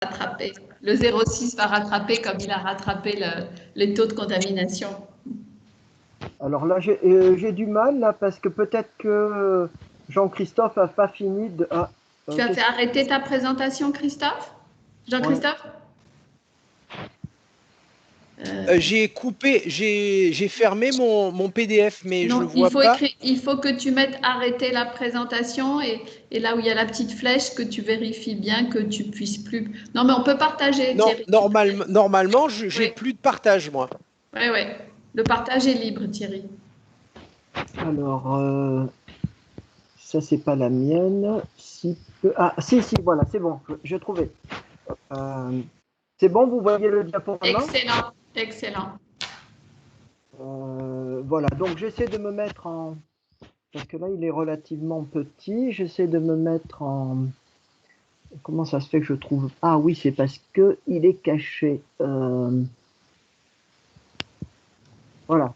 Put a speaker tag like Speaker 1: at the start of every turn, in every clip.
Speaker 1: rattraper. Le 0,6 va rattraper comme il a rattrapé les taux de contamination.
Speaker 2: Alors là, j'ai du mal, là, parce que peut-être que Jean-Christophe n'a pas fini de...
Speaker 1: Tu as fait arrêter ta présentation, Christophe? Jean-Christophe?
Speaker 3: J'ai coupé, j'ai fermé mon PDF, mais
Speaker 1: non,
Speaker 3: je le vois pas.
Speaker 1: Il faut que tu mettes arrêter la présentation et là où il y a la petite flèche, que tu vérifies bien que tu puisses plus. Non, mais on peut partager,
Speaker 3: Non,
Speaker 1: Thierry.
Speaker 3: normalement, j'ai plus de partage, moi.
Speaker 1: Oui, oui. Le partage est libre, Thierry.
Speaker 2: Alors, ça, c'est pas la mienne. Si, voilà, c'est bon, j'ai trouvé. C'est bon, vous voyez le diaporama?
Speaker 1: Excellent, excellent.
Speaker 2: Voilà, donc j'essaie de me mettre en... Parce que là, il est relativement petit. J'essaie de me mettre en... Comment ça se fait que je trouve... Ah oui, c'est parce qu'il est caché. Voilà.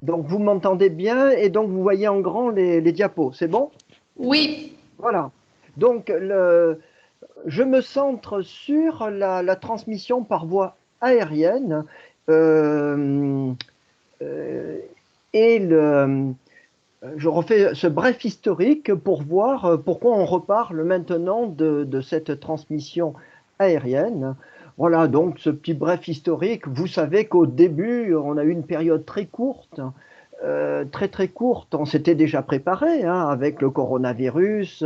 Speaker 2: Donc, vous m'entendez bien et donc vous voyez en grand les diapos. C'est bon?
Speaker 1: Oui.
Speaker 2: Voilà. Donc, je me centre sur la transmission par voie aérienne et je refais ce bref historique pour voir pourquoi on reparle maintenant de cette transmission aérienne. Voilà, donc ce petit bref historique. Vous savez qu'au début, on a eu une période très courte, très courte. On s'était déjà préparé avec le coronavirus,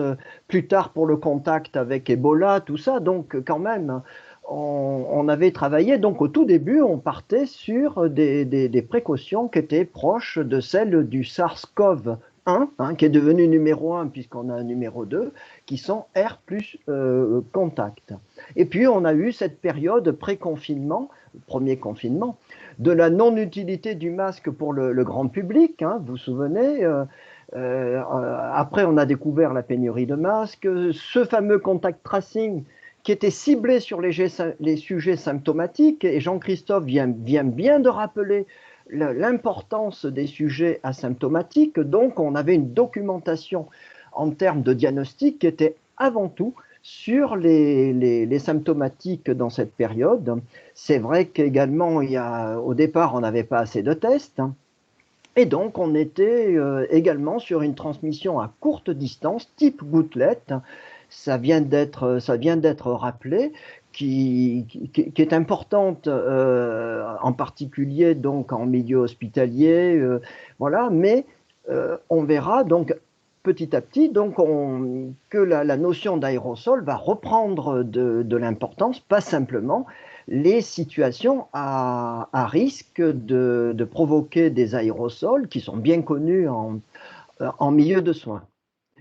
Speaker 2: plus tard pour le contact avec Ebola, tout ça. Donc quand même, on avait travaillé. Donc au tout début, on partait sur des précautions qui étaient proches de celles du SARS-CoV-1, qui est devenu numéro 1 puisqu'on a un numéro 2, qui sont R plus contact. Et puis on a eu cette période pré-confinement, premier confinement, de la non-utilité du masque pour le grand public, vous vous souvenez après, on a découvert la pénurie de masques, ce fameux contact tracing qui était ciblé sur les sujets symptomatiques, et Jean-Christophe vient bien de rappeler l'importance des sujets asymptomatiques. Donc, on avait une documentation en termes de diagnostic qui était avant tout sur les symptomatiques dans cette période. C'est vrai qu'également, au départ, on n'avait pas assez de tests. Et donc, on était également sur une transmission à courte distance, type gouttelette. Ça vient d'être rappelé, qui est importante, en particulier donc en milieu hospitalier, voilà. Mais on verra donc petit à petit donc que la notion d'aérosol va reprendre de l'importance, pas simplement les situations à risque de provoquer des aérosols qui sont bien connus en milieu de soins.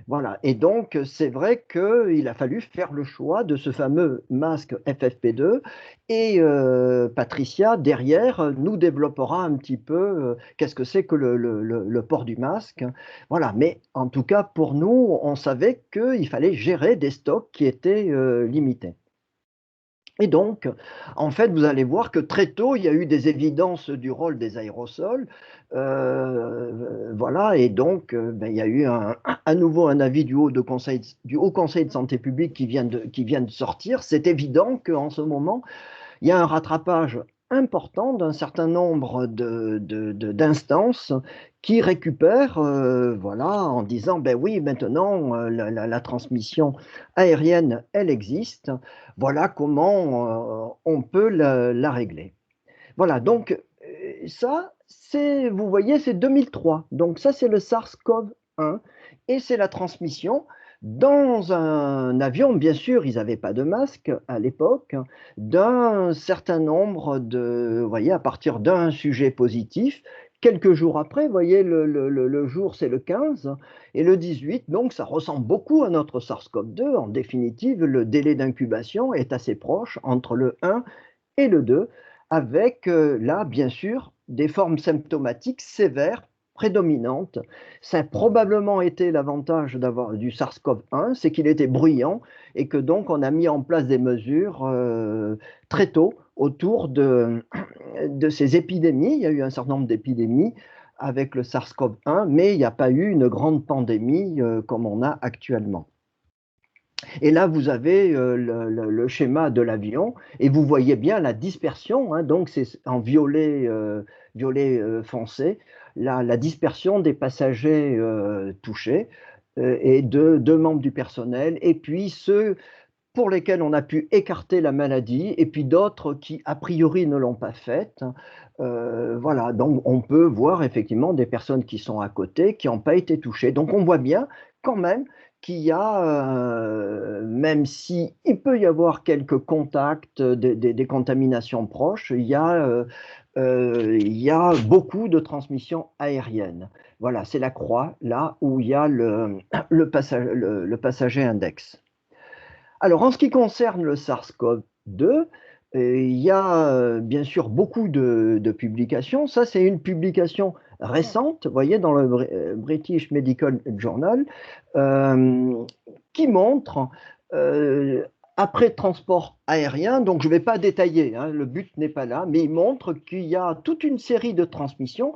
Speaker 2: Voilà, et donc c'est vrai qu'il a fallu faire le choix de ce fameux masque FFP2 et Patricia, derrière, nous développera un petit peu qu'est-ce que c'est que le port du masque. Voilà, mais en tout cas pour nous, on savait qu'il fallait gérer des stocks qui étaient limités. Et donc, en fait, vous allez voir que très tôt, il y a eu des évidences du rôle des aérosols. Voilà, et donc, il y a eu à nouveau un avis du Haut Conseil de santé publique qui vient de sortir. C'est évident qu'en ce moment, il y a un rattrapage important d'un certain nombre d'instances qui récupèrent, voilà, en disant, ben oui, maintenant, la transmission aérienne, elle existe, voilà comment on peut la régler. Voilà, donc ça, vous voyez, c'est 2003. Donc ça, c'est le SARS-CoV-1 et c'est la transmission dans un avion. Bien sûr, ils n'avaient pas de masque à l'époque, d'un certain nombre vous voyez, à partir d'un sujet positif. Quelques jours après, vous voyez, le jour, c'est le 15 et le 18, donc ça ressemble beaucoup à notre SARS-CoV-2. En définitive, le délai d'incubation est assez proche entre le 1 et le 2, avec là, bien sûr, des formes symptomatiques sévères, prédominantes. Ça a probablement été l'avantage du SARS-CoV-1, c'est qu'il était bruyant et que donc on a mis en place des mesures très tôt autour de ces épidémies. Il y a eu un certain nombre d'épidémies avec le SARS-CoV-1, mais il n'y a pas eu une grande pandémie comme on a actuellement. Et là, vous avez le schéma de l'avion et vous voyez bien la dispersion, hein, donc c'est en violet, violet foncé, la dispersion des passagers touchés et de membres du personnel, et puis ceux pour lesquels on a pu écarter la maladie, et puis d'autres qui, a priori, ne l'ont pas faite. Voilà, donc on peut voir effectivement des personnes qui sont à côté, qui n'ont pas été touchées. Donc on voit bien quand même qu'il y a, même si il peut y avoir quelques contacts, des contaminations proches, il y a beaucoup de transmissions aériennes. Voilà, c'est la croix, là où il y a le passager index. Alors, en ce qui concerne le SARS-CoV-2, il y a bien sûr beaucoup de publications. Ça, c'est une publication récente, vous voyez, dans le British Medical Journal, euh, qui montre, euh, après transport aérien, donc je ne vais pas détailler, hein, le but n'est pas là, mais il montre qu'il y a toute une série de transmissions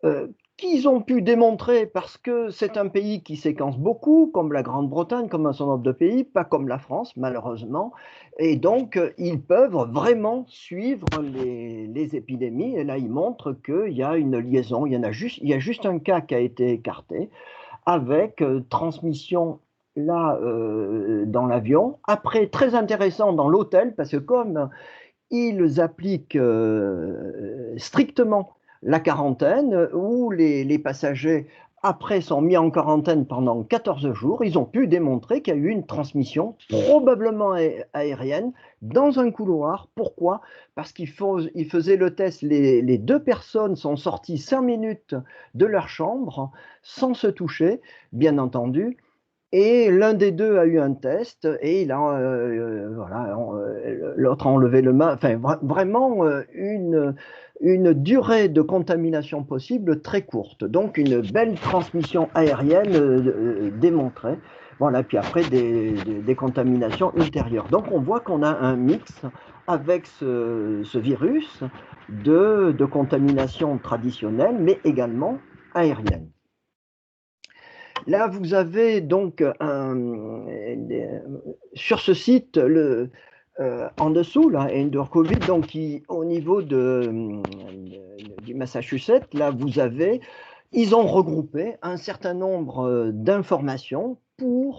Speaker 2: euh, qu'ils ont pu démontrer parce que c'est un pays qui séquence beaucoup, comme la Grande-Bretagne, comme un certain nombre de pays, pas comme la France, malheureusement. Et donc, ils peuvent vraiment suivre les épidémies. Et là, ils montrent qu'il y a une liaison. Il y a juste un cas qui a été écarté avec transmission là dans l'avion. Après, très intéressant dans l'hôtel, parce que comme ils appliquent strictement la quarantaine, où les passagers, après, sont mis en quarantaine pendant 14 jours. Ils ont pu démontrer qu'il y a eu une transmission probablement aérienne dans un couloir. Pourquoi? Parce qu'ils faisaient le test. Les deux personnes sont sorties 5 minutes de leur chambre sans se toucher, bien entendu. Et l'un des deux a eu un test et il a, voilà, l'autre a enlevé le masque. Enfin, vraiment une durée de contamination possible très courte. Donc, une belle transmission aérienne démontrée. Voilà, puis après, des contaminations ultérieures. Donc, on voit qu'on a un mix avec ce virus de contamination traditionnelle, mais également aérienne. Là, vous avez donc sur ce site, en dessous, là, Indoor Covid, donc au niveau du Massachusetts, là, ils ont regroupé un certain nombre d'informations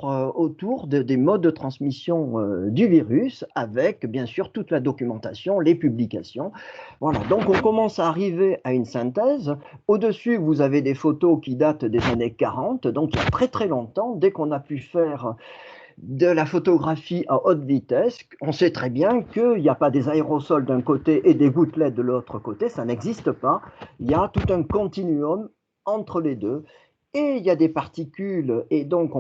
Speaker 2: autour des modes de transmission du virus, avec bien sûr toute la documentation, les publications. Voilà, donc on commence à arriver à une synthèse. Au-dessus, vous avez des photos qui datent des années 40, donc il y a très très longtemps, dès qu'on a pu faire de la photographie à haute vitesse, on sait très bien qu'il n'y a pas des aérosols d'un côté et des gouttelettes de l'autre côté, ça n'existe pas. Il y a tout un continuum entre les deux. Et il y a des particules, et donc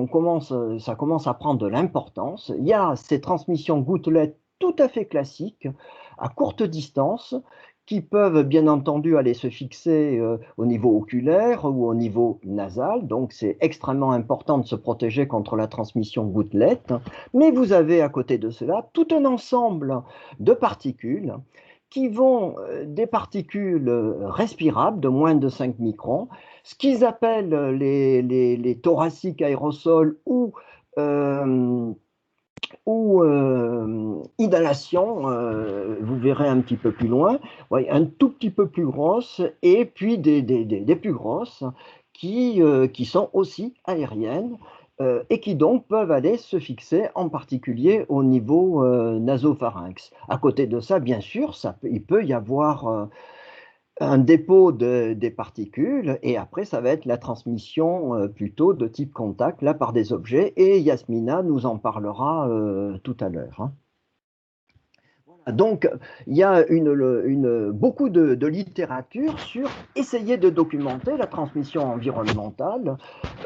Speaker 2: ça commence à prendre de l'importance. Il y a ces transmissions gouttelettes tout à fait classiques, à courte distance, qui peuvent bien entendu aller se fixer au niveau oculaire ou au niveau nasal. Donc c'est extrêmement important de se protéger contre la transmission gouttelette. Mais vous avez à côté de cela tout un ensemble de particules qui vont des particules respirables de moins de 5 microns, ce qu'ils appellent les thoraciques aérosols ou inhalation, vous verrez un petit peu plus loin, ouais, un tout petit peu plus grosse, et puis des plus grosses qui sont aussi aériennes et qui donc peuvent aller se fixer en particulier au niveau nasopharynx. À côté de ça, bien sûr, il peut y avoir un dépôt des particules et après ça va être la transmission plutôt de type contact là par des objets et Yasmina nous en parlera tout à l'heure. Hein. Donc il y a beaucoup de littérature sur essayer de documenter la transmission environnementale.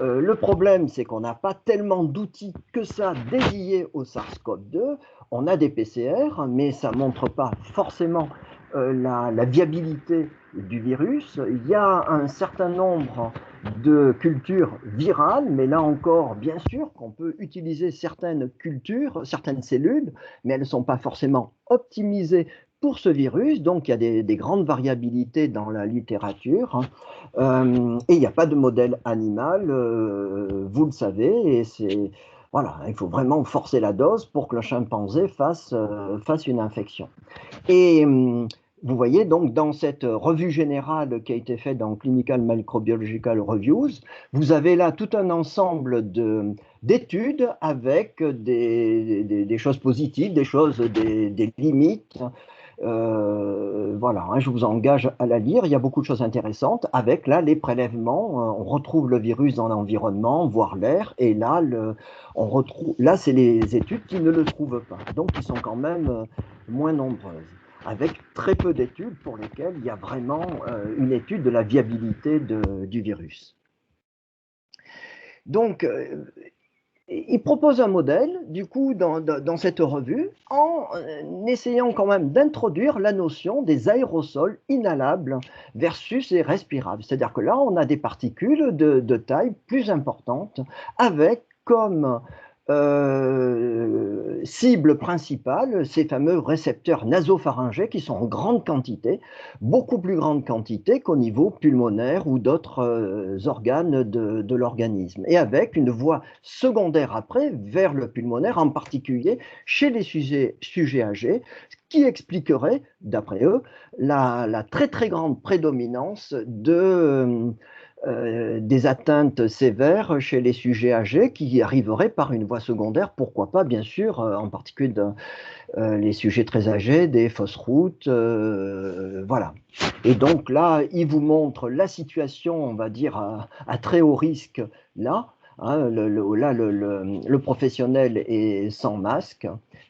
Speaker 2: Le problème c'est qu'on n'a pas tellement d'outils que ça dédiés au SARS-CoV-2. On a des PCR mais ça ne montre pas forcément la viabilité du virus. Il y a un certain nombre de cultures virales, mais là encore, bien sûr, qu'on peut utiliser certaines cultures, certaines cellules, mais elles ne sont pas forcément optimisées pour ce virus, donc il y a des grandes variabilités dans la littérature, et il n'y a pas de modèle animal, vous le savez, et Voilà, il faut vraiment forcer la dose pour que le chimpanzé fasse une infection. Et vous voyez donc dans cette revue générale qui a été faite dans Clinical Microbiological Reviews, vous avez là tout un ensemble d'études avec des choses positives, des limites. Voilà, hein, je vous engage à la lire. Il y a beaucoup de choses intéressantes avec là les prélèvements. On retrouve le virus dans l'environnement, voire l'air, et là, là, c'est les études qui ne le trouvent pas, donc qui sont quand même moins nombreuses, avec très peu d'études pour lesquelles il y a vraiment une étude de la viabilité du virus. Donc, il propose un modèle, du coup, dans cette revue, en essayant quand même d'introduire la notion des aérosols inhalables versus les respirables. C'est-à-dire que là, on a des particules de taille plus importante, avec comme cible principale ces fameux récepteurs nasopharyngés qui sont en grande quantité, beaucoup plus grande quantité qu'au niveau pulmonaire ou d'autres organes de l'organisme, et avec une voie secondaire après vers le pulmonaire, en particulier chez les sujets âgés, ce qui expliquerait, d'après eux, la très très grande prédominance des atteintes sévères chez les sujets âgés qui arriveraient par une voie secondaire, pourquoi pas, bien sûr, en particulier les sujets très âgés, des fausses routes, voilà. Et donc là, il vous montre la situation, on va dire, à très haut risque, là. Hein, le professionnel est sans masque,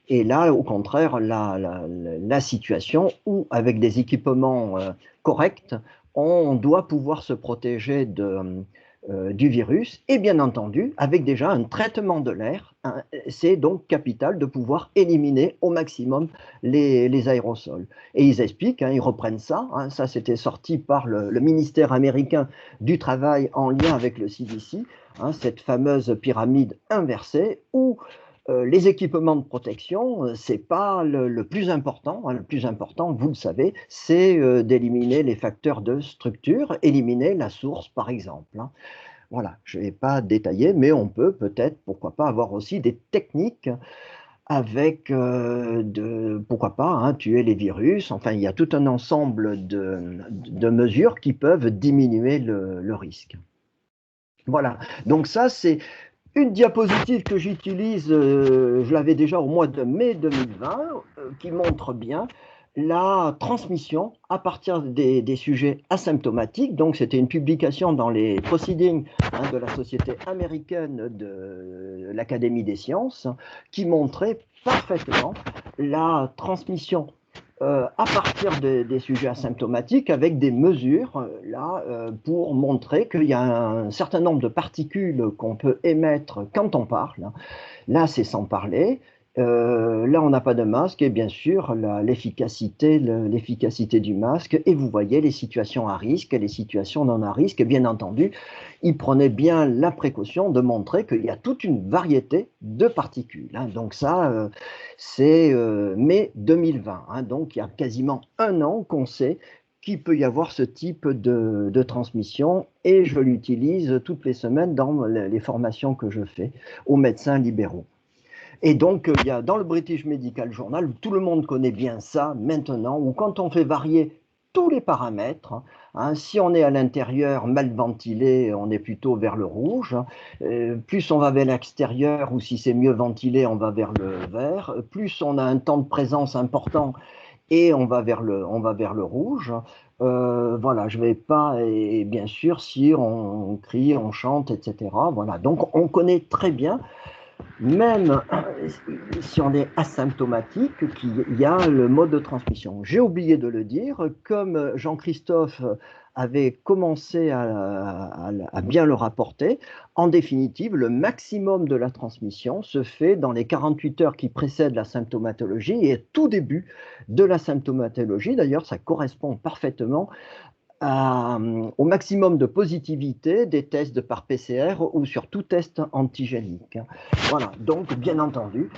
Speaker 2: et là, au contraire, la situation où, avec des équipements corrects, on doit pouvoir se protéger du virus, et bien entendu, avec déjà un traitement de l'air, hein, c'est donc capital de pouvoir éliminer au maximum les aérosols. Et ils expliquent, hein, ils reprennent ça, hein, ça c'était sorti par le ministère américain du Travail en lien avec le CDC, hein, cette fameuse pyramide inversée où les équipements de protection, ce n'est pas le plus important. Hein, le plus important, vous le savez, c'est d'éliminer les facteurs de structure, éliminer la source, par exemple. Hein. Voilà, je ne vais pas détailler, mais on peut peut-être, pourquoi pas, avoir aussi des techniques avec, pourquoi pas, hein, tuer les virus. Enfin, il y a tout un ensemble de mesures qui peuvent diminuer le risque. Voilà, donc ça, c'est une diapositive que j'utilise, je l'avais déjà au mois de mai 2020, qui montre bien la transmission à partir des sujets asymptomatiques. Donc, c'était une publication dans les Proceedings, hein, de la Société américaine de l'Académie des sciences, qui montrait parfaitement la transmission à partir des sujets asymptomatiques, avec des mesures là pour montrer qu'il y a un certain nombre de particules qu'on peut émettre quand on parle. Là, c'est sans parler. Là, on n'a pas de masque, et bien sûr, l'efficacité du masque. Et vous voyez les situations à risque et les situations non à risque. Et bien entendu, il prenait bien la précaution de montrer qu'il y a toute une variété de particules. Hein. Donc ça, c'est mai 2020. Hein. Donc il y a quasiment un an qu'on sait qu'il peut y avoir ce type de transmission, et je l'utilise toutes les semaines dans les formations que je fais aux médecins libéraux. Et donc, il y a dans le British Medical Journal, tout le monde connaît bien ça maintenant, où quand on fait varier tous les paramètres, hein, si on est à l'intérieur mal ventilé, on est plutôt vers le rouge, plus on va vers l'extérieur, ou si c'est mieux ventilé, on va vers le vert, plus on a un temps de présence important, et on va vers le rouge. Voilà, je ne vais pas, et bien sûr, si on crie, on chante, etc. Voilà, donc on connaît très bien, même si on est asymptomatique, qu'il y a le mode de transmission. J'ai oublié de le dire, comme Jean-Christophe avait commencé à bien le rapporter, en définitive, le maximum de la transmission se fait dans les 48 heures qui précèdent la symptomatologie et tout début de la symptomatologie. D'ailleurs, ça correspond parfaitement au maximum de positivité des tests par PCR ou sur tout test antigénique. Voilà, donc bien entendu,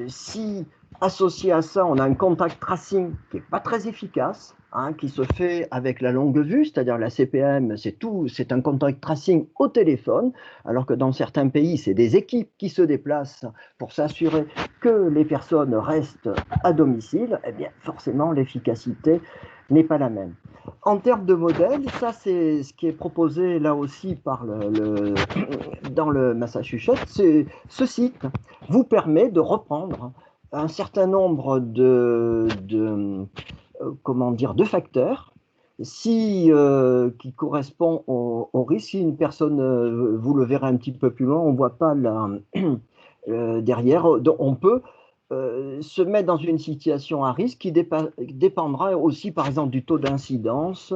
Speaker 2: si associé à ça, on a un contact tracing qui n'est pas très efficace, hein, qui se fait avec la longue vue, c'est-à-dire la CPM, c'est un contact tracing au téléphone, alors que dans certains pays, c'est des équipes qui se déplacent pour s'assurer que les personnes restent à domicile. Eh bien, forcément, l'efficacité n'est pas la même. En termes de modèle, ça c'est ce qui est proposé là aussi dans le Massachusetts. Ce site vous permet de reprendre un certain nombre de facteurs qui correspondent au risque. Si une personne, vous le verrez un petit peu plus loin, on ne voit pas derrière, on peut se mettre dans une situation à risque qui dépendra aussi, par exemple, du taux d'incidence,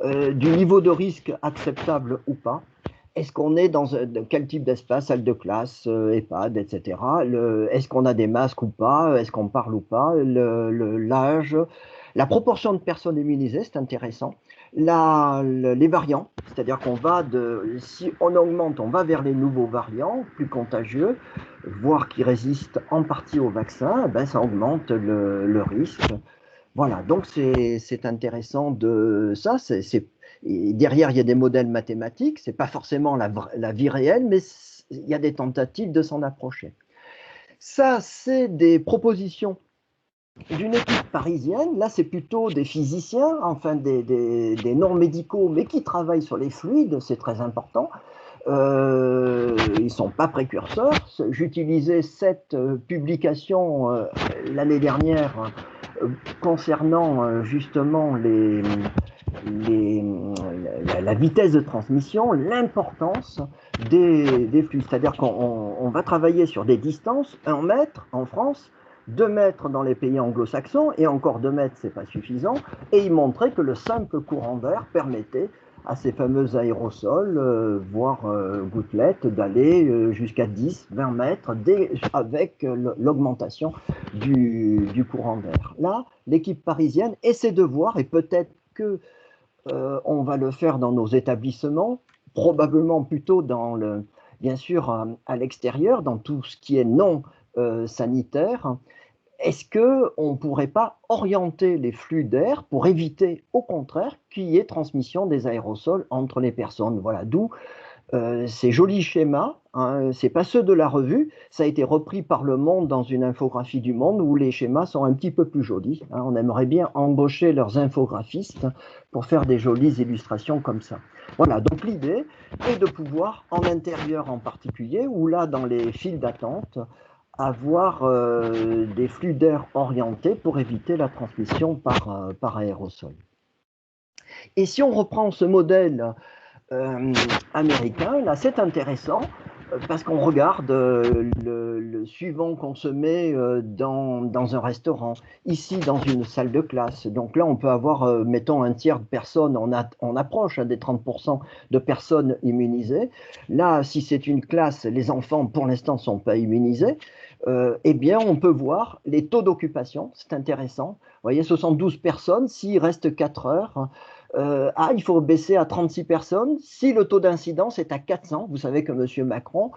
Speaker 2: du niveau de risque acceptable ou pas. Est-ce qu'on est dans quel type d'espace, salle de classe, EHPAD, etc. Est-ce qu'on a des masques ou pas? Est-ce qu'on parle ou pas? L'âge, la proportion de personnes immunisées, c'est intéressant. Les variants, c'est-à-dire si on augmente, on va vers les nouveaux variants plus contagieux, voire qui résistent en partie au vaccin, ben ça augmente le risque. Voilà, donc c'est intéressant de ça. Et derrière, il y a des modèles mathématiques, ce n'est pas forcément la vie réelle, mais il y a des tentatives de s'en approcher. Ça, c'est des propositions d'une équipe parisienne. Là, c'est plutôt des physiciens, enfin des non-médicaux, mais qui travaillent sur les fluides, c'est très important. Ils ne sont pas précurseurs. J'utilisais cette publication l'année dernière concernant justement la vitesse de transmission, l'importance des flux. C'est-à-dire qu'on va travailler sur des distances, 1 mètre en France, 2 mètres dans les pays anglo-saxons, et encore 2 mètres, ce n'est pas suffisant, et il montrait que le simple courant d'air permettait à ces fameux aérosols, voire gouttelettes, d'aller jusqu'à 10, 20 mètres avec l'augmentation du courant d'air. Là, l'équipe parisienne essaie de voir, et peut-être que on va le faire dans nos établissements, probablement plutôt bien sûr à l'extérieur, dans tout ce qui est non sanitaire. Est-ce qu'on ne pourrait pas orienter les flux d'air pour éviter, au contraire, qu'il y ait transmission des aérosols entre les personnes? Voilà, d'où ces jolis schémas, hein, ce n'est pas ceux de la revue, ça a été repris par Le Monde dans une infographie du Monde où les schémas sont un petit peu plus jolis. Hein, on aimerait bien embaucher leurs infographistes pour faire des jolies illustrations comme ça. Voilà, donc l'idée est de pouvoir, en intérieur en particulier, ou là dans les files d'attente, avoir des flux d'air orientés pour éviter la transmission par aérosol. Et si on reprend ce modèle américain, là c'est intéressant parce qu'on regarde le suivant qu'on se met dans un restaurant, ici dans une salle de classe. Donc là on peut avoir, mettons, un tiers de personnes, on approche des 30% de personnes immunisées. Là, si c'est une classe, les enfants pour l'instant ne sont pas immunisés. Eh bien, on peut voir les taux d'occupation, c'est intéressant. Vous voyez, 72 personnes, s'il reste 4 heures, il faut baisser à 36 personnes. Si le taux d'incidence est à 400, vous savez que M. Macron,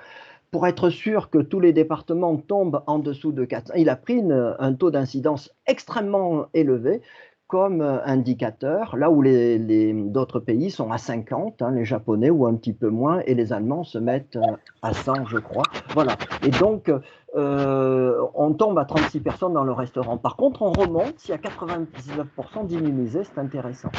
Speaker 2: pour être sûr que tous les départements tombent en dessous de 400, il a pris un taux d'incidence extrêmement élevé comme indicateur, là où d'autres pays sont à 50, hein, les Japonais ou un petit peu moins, et les Allemands se mettent à 100, je crois. Voilà. Et donc, on tombe à 36 personnes dans le restaurant. Par contre, on remonte, s'il y a 99% d'immunisés, c'est intéressant.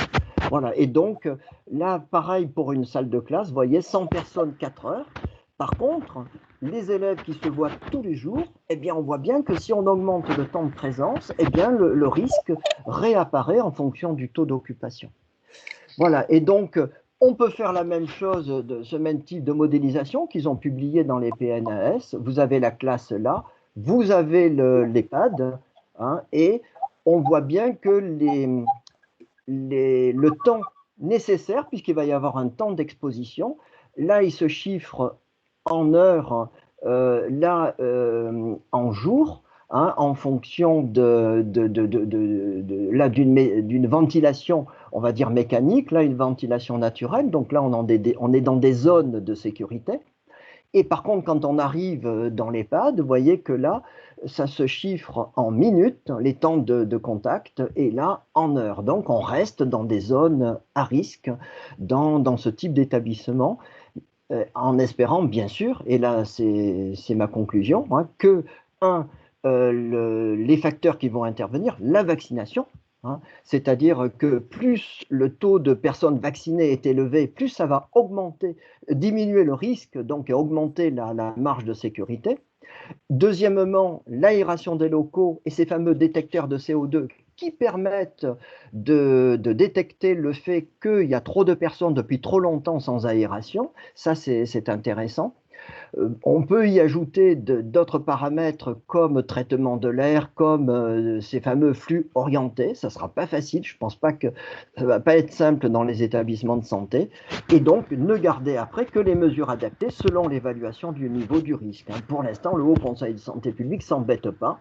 Speaker 2: Voilà. Et donc, là, pareil pour une salle de classe, vous voyez, 100 personnes, 4 heures. Par contre, les élèves qui se voient tous les jours, eh bien, on voit bien que si on augmente le temps de présence, eh bien, le risque réapparaît en fonction du taux d'occupation. Voilà, et donc, on peut faire la même chose de ce même type de modélisation qu'ils ont publié dans les PNAS. Vous avez la classe là, vous avez l'EHPAD, hein, et on voit bien que le temps nécessaire, puisqu'il va y avoir un temps d'exposition, là, il se chiffre en heures, là en jours, hein, en fonction d'une ventilation, on va dire mécanique, là une ventilation naturelle, donc là on est dans des zones de sécurité, Et par contre, quand on arrive dans l'EHPAD, vous voyez que là, ça se chiffre en minutes, les temps de contact, et là, en heures. Donc, on reste dans des zones à risque dans ce type d'établissement, en espérant, bien sûr, et là, c'est ma conclusion, hein, que, les facteurs qui vont intervenir, la vaccination, hein, c'est-à-dire que plus le taux de personnes vaccinées est élevé, plus ça va diminuer le risque, donc augmenter la marge de sécurité. Deuxièmement, l'aération des locaux et ces fameux détecteurs de CO2 qui permettent de détecter le fait qu'il y a trop de personnes depuis trop longtemps sans aération. Ça, c'est intéressant. On peut y ajouter d'autres paramètres comme traitement de l'air, comme ces fameux flux orientés. Ça ne sera pas facile, je ne pense pas que ça ne va pas être simple dans les établissements de santé. Et donc, ne garder après que les mesures adaptées selon l'évaluation du niveau du risque. Pour l'instant, le Haut Conseil de santé publique ne s'embête pas.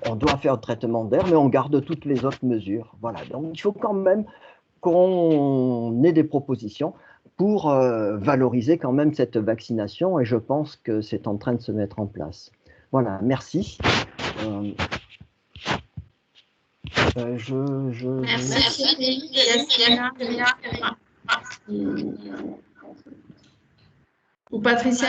Speaker 2: On doit faire le traitement d'air, mais on garde toutes les autres mesures. Voilà, donc il faut quand même qu'on ait des propositions pour valoriser quand même cette vaccination, et je pense que c'est en train de se mettre en place. Voilà, merci.
Speaker 1: Merci. Ou Patricia,